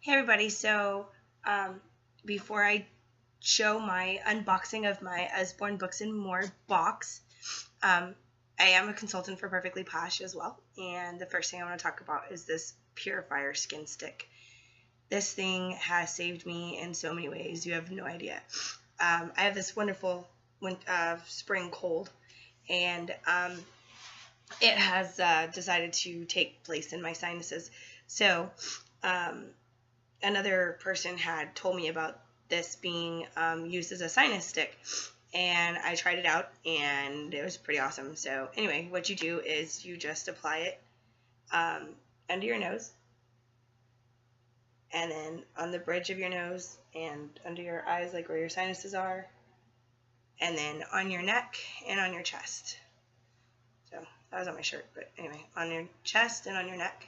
Hey everybody, so before I show my unboxing of my Usborne Books and More box, I am a consultant for Perfectly Posh as well, and the first thing I want to talk about is this Purifier Skin Stick. This thing has saved me in so many ways, you have no idea. I have this wonderful spring cold, and it has decided to take place in my sinuses. So another person had told me about this being used as a sinus stick, and I tried it out and it was pretty awesome. So anyway, what you do is you just apply it under your nose, and then on the bridge of your nose and under your eyes, like where your sinuses are, and then on your neck and on your chest. So that was on my shirt, but anyway, on your chest and on your neck.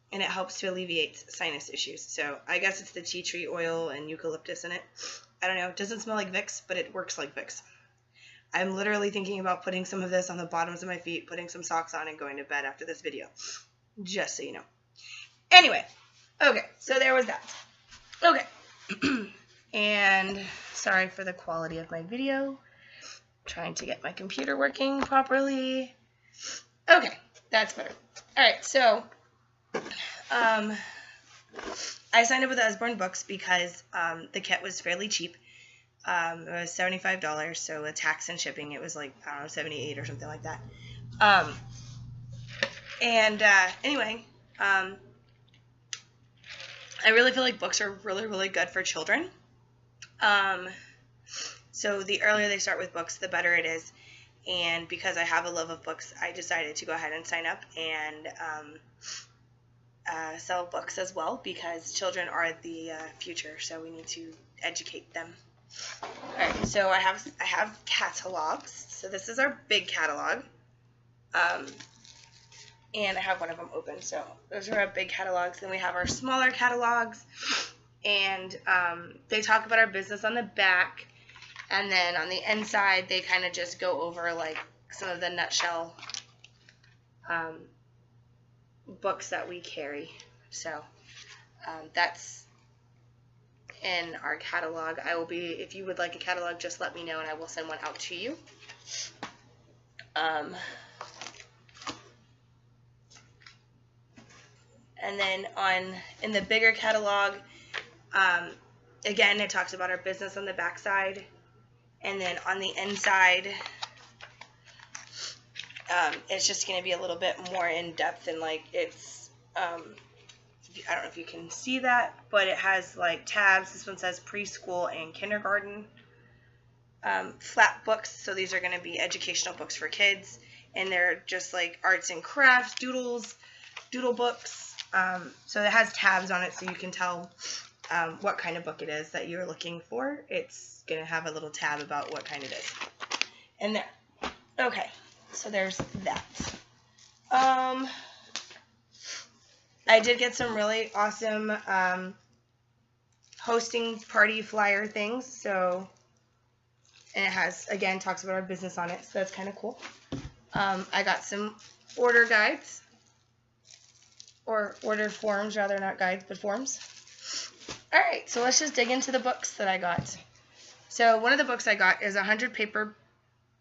And it helps to alleviate sinus issues. So I guess it's the tea tree oil and eucalyptus in it. I don't know. It doesn't smell like Vicks, but it works like Vicks. I'm literally thinking about putting some of this on the bottoms of my feet, putting some socks on, and going to bed after this video. Just so you know. Anyway. Okay. So there was that. Okay. And sorry for the quality of my video. I'm trying to get my computer working properly. Okay. That's better. Alright. So I signed up with Usborne Books because the kit was fairly cheap. It was $75, so with tax and shipping it was like, I don't know, $78 or something like that. Anyway, I really feel like books are really good for children. So the earlier they start with books, the better it is. And because I have a love of books, I decided to go ahead and sign up and sell books as well, because children are the future, so we need to educate them. Alright, so I have catalogs. So this is our big catalog. And I have one of them open. So those are our big catalogs. Then we have our smaller catalogs. And they talk about our business on the back. And then on the inside, they kind of just go over like some of the nutshell books that we carry. So that's in our catalog. If you would like a catalog, just let me know and I will send one out to you. And then in the bigger catalog, again, it talks about our business on the back side. And then on the inside, it's just going to be a little bit more in depth, and like it's, I don't know if you can see that, but it has like tabs. This one says preschool and kindergarten. Flat books, so these are going to be educational books for kids, and they're just like arts and crafts, doodle books. So it has tabs on it, so you can tell what kind of book it is that you're looking for. It's going to have a little tab about what kind it is. And there. Okay, so there's that. I did get some really awesome hosting party flyer things. So, and it has, again, talks about our business on it. So that's kind of cool. I got some order guides, or order forms, rather, not guides, but forms. All right, so let's just dig into the books that I got. So one of the books I got is 100 Paper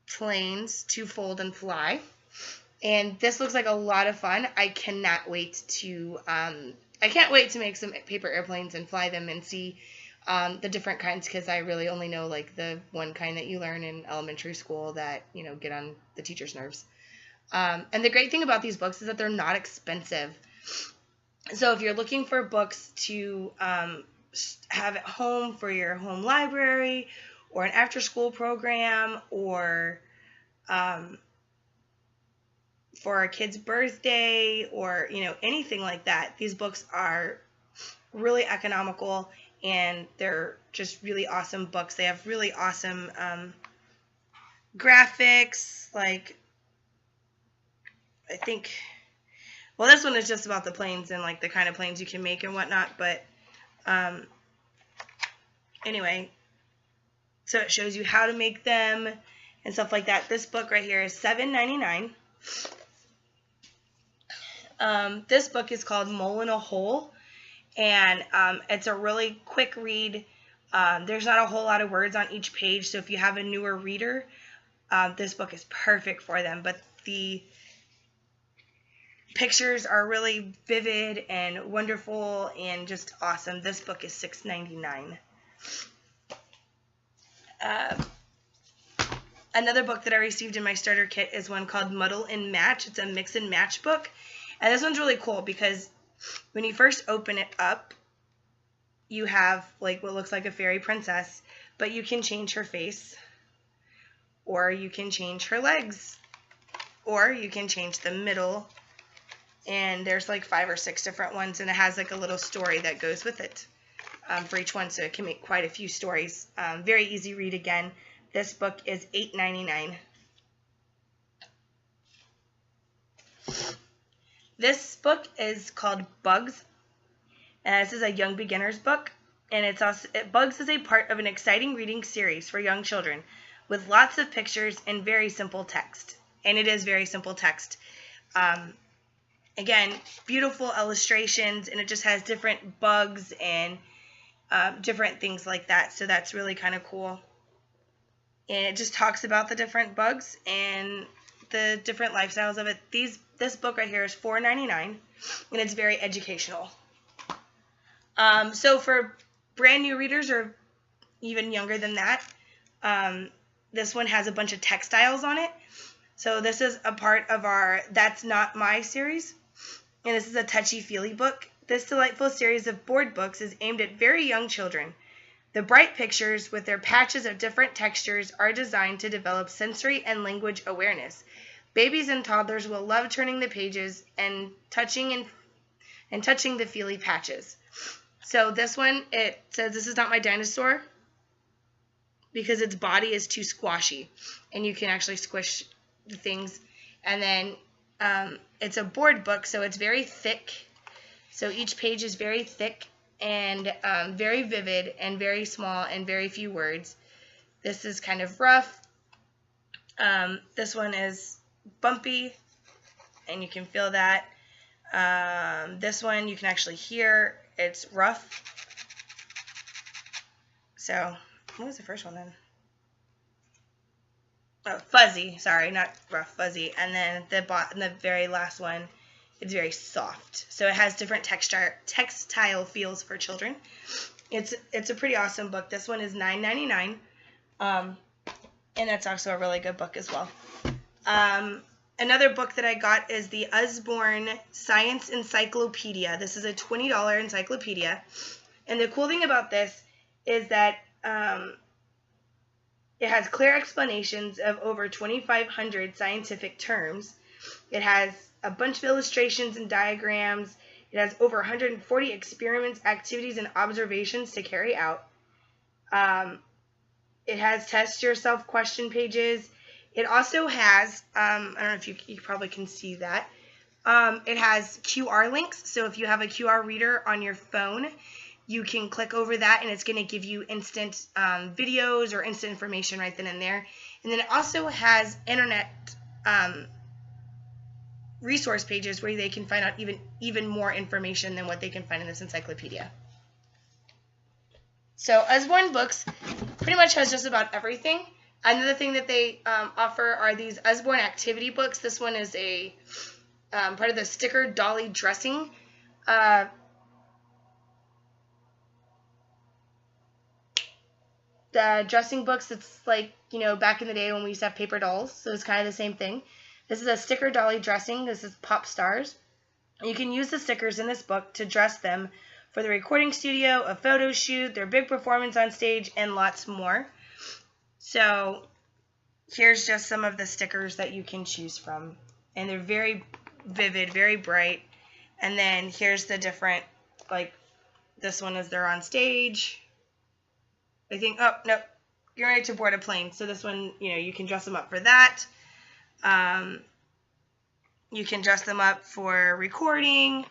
Planes to Fold and Fly. And this looks like a lot of fun. I cannot wait to make some paper airplanes and fly them and see the different kinds, because I really only know like the one kind that you learn in elementary school that, you know, get on the teacher's nerves. And the great thing about these books is that they're not expensive. So if you're looking for books to have at home for your home library, or an after-school program, or for a kid's birthday, or, you know, anything like that, these books are really economical, and they're just really awesome books. They have really awesome graphics, like, I think, well, this one is just about the planes and like the kind of planes you can make and whatnot, but anyway, so it shows you how to make them and stuff like that. This book right here is $7.99. This book is called Mole in a Hole, and it's a really quick read. There's not a whole lot of words on each page, so if you have a newer reader, this book is perfect for them. But the pictures are really vivid and wonderful and just awesome. This book is $6.99. Another book that I received in my starter kit is one called Muddle and Match. It's a mix and match book. And this one's really cool because when you first open it up, you have like what looks like a fairy princess, but you can change her face, or you can change her legs, or you can change the middle. And there's like 5 or 6 different ones, and it has like a little story that goes with it for each one, so it can make quite a few stories. Very easy read again. This book is $8.99. This book is called Bugs, and this is a young beginner's book, and it's also Bugs is a part of an exciting reading series for young children with lots of pictures and very simple text. And it is very simple text. Again, beautiful illustrations, and it just has different bugs and different things like that, so that's really kind of cool. And it just talks about the different bugs and the different lifestyles of it. This book right here is $4.99, and it's very educational. So for brand new readers or even younger than that, this one has a bunch of textiles on it. So this is a part of our That's Not My series, and this is a touchy-feely book. This delightful series of board books is aimed at very young children. The bright pictures with their patches of different textures are designed to develop sensory and language awareness. Babies and toddlers will love turning the pages and touching the feely patches. So this one, it says this is not my dinosaur because its body is too squashy, and you can actually squish the things. And then it's a board book, so it's very thick. So each page is very thick and very vivid and very small and very few words. This is kind of rough. This one is bumpy, and you can feel that. This one you can actually hear. It's rough. So, what was the first one then? Oh, fuzzy. Sorry, not rough, fuzzy. And then the very last one, it's very soft. So it has different textile feels for children. It's a pretty awesome book. This one is $9.99. And that's also a really good book as well. Another book that I got is the Usborne Science Encyclopedia. This is a $20 encyclopedia. And the cool thing about this is that it has clear explanations of over 2,500 scientific terms. It has a bunch of illustrations and diagrams. It has over 140 experiments, activities, and observations to carry out. It has test yourself question pages. It also has, I don't know if you probably can see that. It has QR links. So if you have a QR reader on your phone, you can click over that, and it's going to give you instant videos or instant information right then and there. And then it also has internet resource pages where they can find out even more information than what they can find in this encyclopedia. So Usborne Books pretty much has just about everything. Another thing that they offer are these Usborne activity books. This one is a part of the Sticker Dolly Dressing. The dressing books, it's like, you know, back in the day when we used to have paper dolls, so it's kind of the same thing. This is a Sticker Dolly Dressing. This is Pop Stars. You can use the stickers in this book to dress them for the recording studio, a photo shoot, their big performance on stage, and lots more. So here's just some of the stickers that you can choose from. And they're very vivid, very bright. And then here's the different, like, this one is they're on stage. I think, oh, no, you're ready to board a plane. So this one, you know, you can dress them up for that. You can dress them up for recording.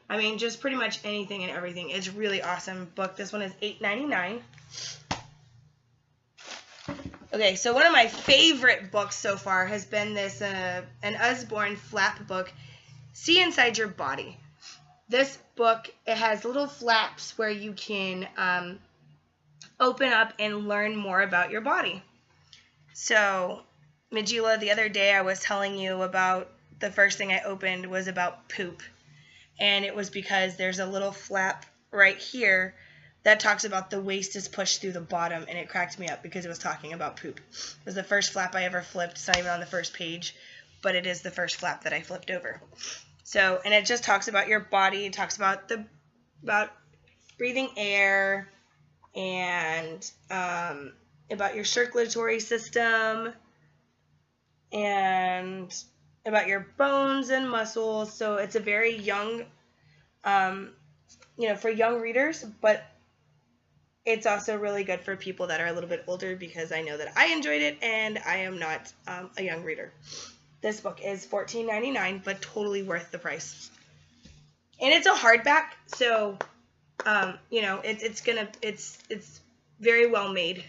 I mean, just pretty much anything and everything. It's a really awesome book. This one is $8.99. Okay, so one of my favorite books so far has been this, an Usborne flap book, See Inside Your Body. this book, it has little flaps where you can open up and learn more about your body. So, Majula, the other day I was telling you about the first thing I opened was about poop. And it was because there's a little flap right here that talks about the waste is pushed through the bottom, and it cracked me up because it was talking about poop. It was the first flap I ever flipped. It's not even on the first page, but it is the first flap that I flipped over. So, and it just talks about your body. It talks about about breathing air and about your circulatory system and about your bones and muscles. So it's a very young, for young readers, but it's also really good for people that are a little bit older because I know that I enjoyed it and I am not a young reader. This book is $14.99, but totally worth the price. And it's a hardback, so it's very well made.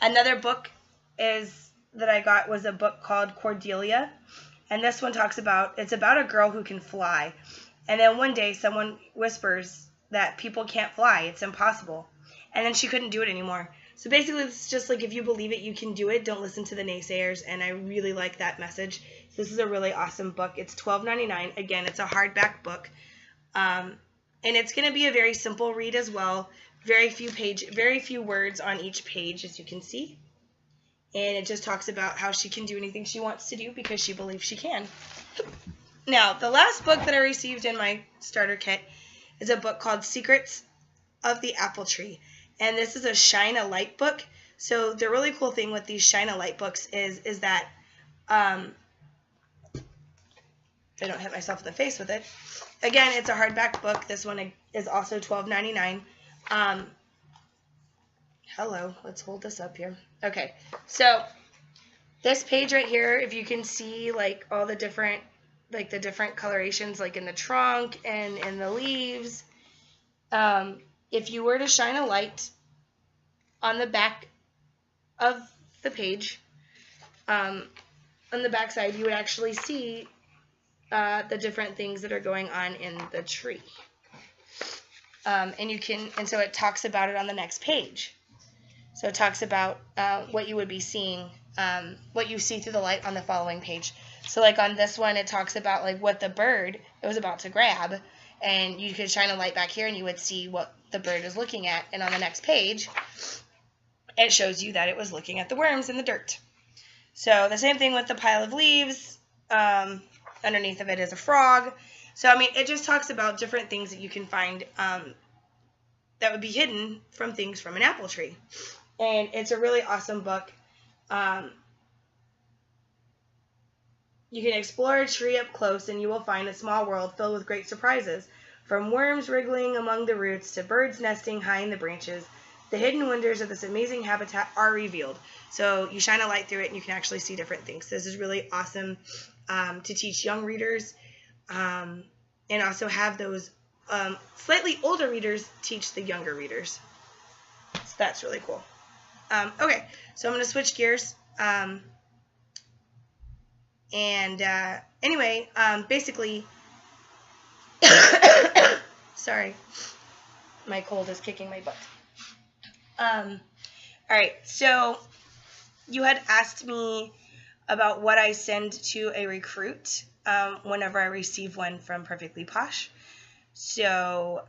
Another book that I got was a book called Cordelia, and this one it's about a girl who can fly, and then one day someone whispers that people can't fly, it's impossible, and then she couldn't do it anymore. So basically it's just like, if you believe it, you can do it. Don't listen to the naysayers, and I really like that message. This is a really awesome book. It's $12.99. Again, it's a hardback book, and it's going to be a very simple read as well. Very few words on each page, as you can see. And it just talks about how she can do anything she wants to do because she believes she can. Now, the last book that I received in my starter kit is a book called Secrets of the Apple Tree. And this is a Shine a Light book. So the really cool thing with these Shine a Light books is that I don't hit myself in the face with it. Again, it's a hardback book. This one is also $12.99. Hello, let's hold this up here. Okay, so this page right here, if you can see like all the different colorations, like in the trunk and in the leaves, if you were to shine a light on the back of the page, on the back side, you would actually see the different things that are going on in the tree. And so it talks about it on the next page. So it talks about what you would be seeing, what you see through the light on the following page. So like on this one, it talks about like what the bird was about to grab, and you could shine a light back here and you would see what the bird is looking at. And on the next page, it shows you that it was looking at the worms in the dirt. So the same thing with the pile of leaves. Underneath of it is a frog. So, I mean, it just talks about different things that you can find that would be hidden from things from an apple tree. And it's a really awesome book. You can explore a tree up close and you will find a small world filled with great surprises. From worms wriggling among the roots to birds nesting high in the branches, the hidden wonders of this amazing habitat are revealed. So you shine a light through it and you can actually see different things. This is really awesome to teach young readers, and also have those slightly older readers teach the younger readers. So that's really cool. Okay, so I'm going to switch gears. Anyway, basically, sorry, my cold is kicking my butt. All right, so you had asked me about what I send to a recruit whenever I receive one from Perfectly Posh. So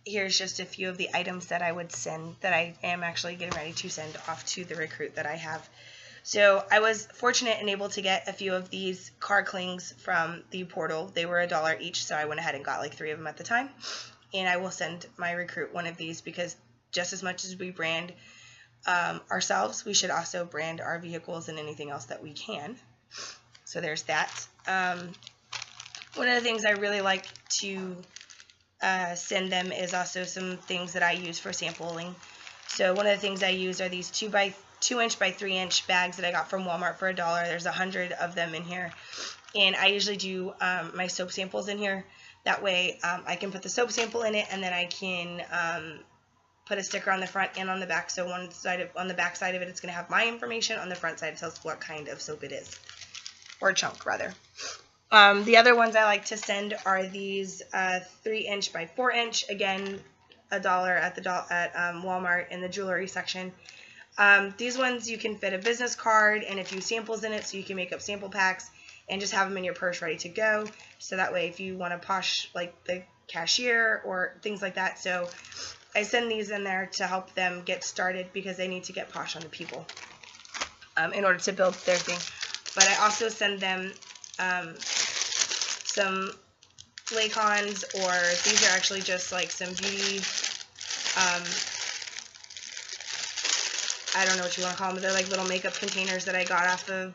here's just a few of the items that I would send, that I am actually getting ready to send off to the recruit that I have. So I was fortunate and able to get a few of these car clings from the portal. They were $1 each, so I went ahead and got like 3 of them at the time. And I will send my recruit one of these because just as much as we brand ourselves, we should also brand our vehicles and anything else that we can. So there's that. One of the things I really like to send them is also some things that I use for sampling. So one of the things I use are these 2-inch by 3-inch bags that I got from Walmart for $1. There's 100 of them in here. And I usually do my soap samples in here. That way I can put the soap sample in it, and then I can put a sticker on the front and on the back. So on the back side of it, it's going to have my information. On the front side, it tells what kind of soap it is. or chunk rather. The other ones I like to send are these 3" by 4". Again, $1 at Walmart in the jewelry section. These ones you can fit a business card and a few samples in it, so you can make up sample packs and just have them in your purse ready to go. So that way, if you want to posh like the cashier or things like that. So I send these in there to help them get started because they need to get posh on the people in order to build their thing. But I also send them some Laycons, or these are actually just like some beauty, I don't know what you want to call them, but they're like little makeup containers that I got off of,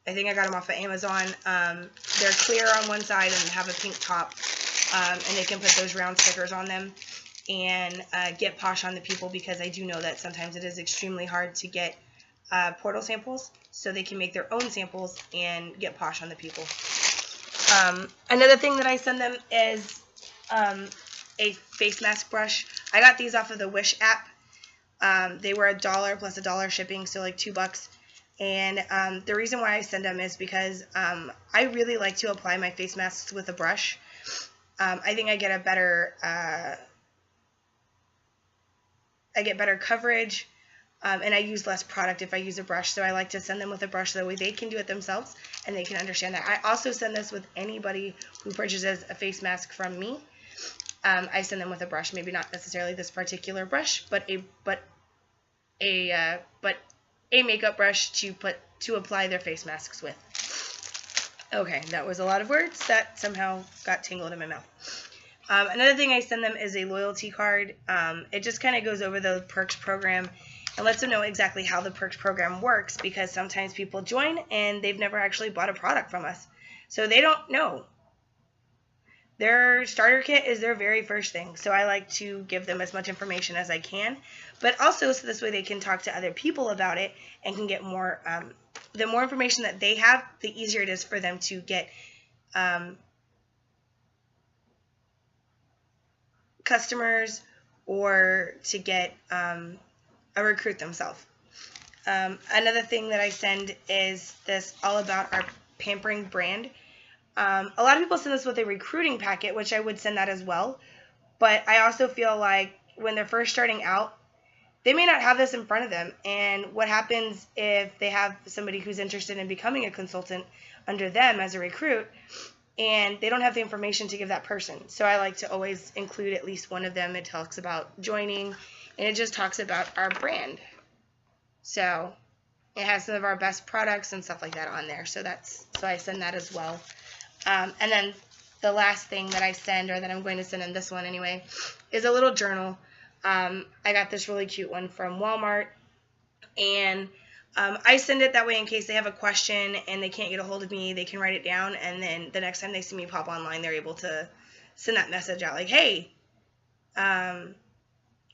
I think I got them off of Amazon. They're clear on one side and have a pink top, and they can put those round stickers on them and get posh on the people, because I do know that sometimes it is extremely hard to get portal samples, so they can make their own samples and get posh on the people. Another thing that I send them is a face mask brush. I got these off of the Wish app. They were $1 plus $1 shipping, so like $2. And the reason why I send them is because I really like to apply my face masks with a brush. I think I get a better coverage. And I use less product if I use a brush, so I like to send them with a brush so that way they can do it themselves and they can understand that. I also send this with anybody who purchases a face mask from me. I send them with a brush, maybe not necessarily this particular brush, but a makeup brush to apply their face masks with. Okay, that was a lot of words that somehow got tangled in my mouth. Another thing I send them is a loyalty card. It just kind of goes over the Perks program and lets them know exactly how the Perks program works, because sometimes people join and they've never actually bought a product from us. So they don't know. Their starter kit is their very first thing. So I like to give them as much information as I can, but also so this way they can talk to other people about it and can get more, the more information that they have, the easier it is for them to get customers or to get a recruit themselves. Another thing that I send is this All About Our Pampering brand. A lot of people send this with a recruiting packet, which I would send that as well. But I also feel like when they're first starting out, they may not have this in front of them. And what happens if they have somebody who's interested in becoming a consultant under them as a recruit, and they don't have the information to give that person? So I like to always include at least one of them. It talks about joining, and it just talks about our brand. So it has some of our best products and stuff like that on there. So I send that as well. And then the last thing that I send, or that I'm going to send in this one anyway, is a little journal. I got this really cute one from Walmart, and I send it that way in case they have a question and they can't get a hold of me, they can write it down, and then the next time they see me pop online, they're able to send that message out like, hey,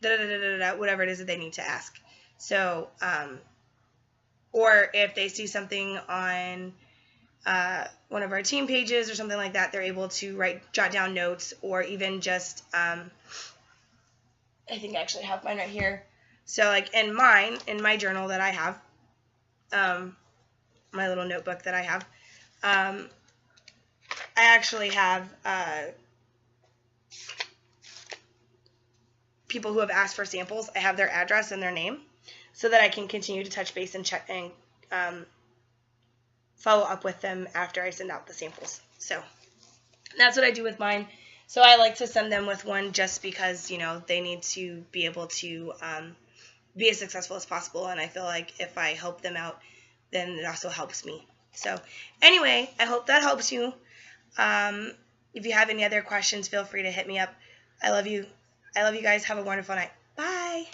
whatever it is that they need to ask. So, or if they see something on one of our team pages or something like that, they're able to jot down notes, or even just, I think I actually have mine right here. So like in my journal that I have, my little notebook that I have, I actually have people who have asked for samples. I have their address and their name so that I can continue to touch base and check and follow up with them after I send out the samples. So that's what I do with mine. So I like to send them with one just because, you know, they need to be able to be as successful as possible. And I feel like if I help them out, then it also helps me. So anyway, I hope that helps you. If you have any other questions, feel free to hit me up. I love you. I love you guys. Have a wonderful night. Bye.